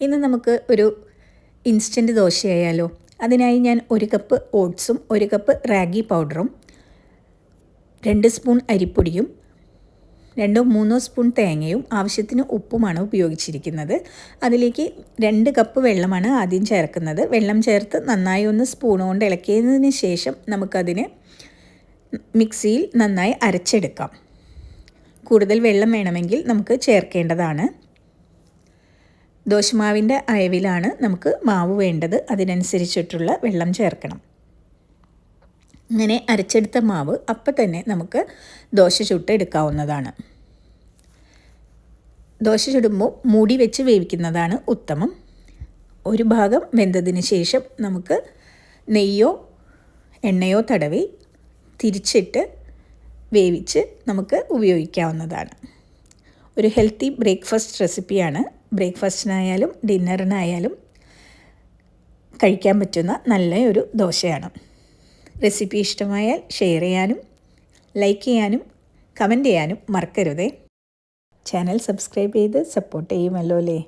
ഇന്ന് നമുക്ക് ഒരു ഇൻസ്റ്റൻറ്റ് ദോശയായാലോ? അതിനായി ഞാൻ 1 കപ്പ് ഓട്സും 1 കപ്പ് റാഗി പൗഡറും 2 സ്പൂൺ അരിപ്പൊടിയും 2-3 സ്പൂൺ തേങ്ങയും ആവശ്യത്തിന് ഉപ്പുമാണ് ഉപയോഗിച്ചിരിക്കുന്നത്. അതിലേക്ക് 2 കപ്പ് വെള്ളമാണ് ആദ്യം ചേർക്കുന്നത്. വെള്ളം ചേർത്ത് നന്നായി ഒന്ന് സ്പൂൺ കൊണ്ട് ഇളക്കിയതിന് ശേഷം നമുക്കതിനെ മിക്സിയിൽ നന്നായി അരച്ചെടുക്കാം. കൂടുതൽ വെള്ളം വേണമെങ്കിൽ നമുക്ക് ചേർക്കേണ്ടതാണ്. ദോശമാവിൻ്റെ അയവിലാണ് നമുക്ക് മാവ് വേണ്ടത്, അതിനനുസരിച്ചിട്ടുള്ള വെള്ളം ചേർക്കണം. ഇങ്ങനെ അരച്ചെടുത്ത മാവ് അപ്പം തന്നെ നമുക്ക് ദോശ ചുട്ടെടുക്കാവുന്നതാണ്. ദോശ ചുടുമ്പോൾ മൂടി വെച്ച് വേവിക്കുന്നതാണ് ഉത്തമം. ഒരു ഭാഗം വെന്തതിന് ശേഷം നമുക്ക് നെയ്യോ എണ്ണയോ തടവി തിരിച്ചിട്ട് വേവിച്ച് നമുക്ക് ഉപയോഗിക്കാവുന്നതാണ്. ഒരു ഹെൽത്തി ബ്രേക്ക്ഫാസ്റ്റ് റെസിപ്പിയാണ്. ബ്രേക്ക്ഫാസ്റ്റിനായാലും ഡിന്നറിനായാലും കഴിക്കാൻ പറ്റുന്ന നല്ലൊരു ദോശയാണ്. റെസിപ്പി ഇഷ്ടമായാൽ ഷെയർ ചെയ്യാനും ലൈക്ക് ചെയ്യാനും കമൻറ്റ് ചെയ്യാനും മറക്കരുതേ. ചാനൽ സബ്സ്ക്രൈബ് ചെയ്ത് സപ്പോർട്ട് ചെയ്യുമല്ലോ അല്ലേ?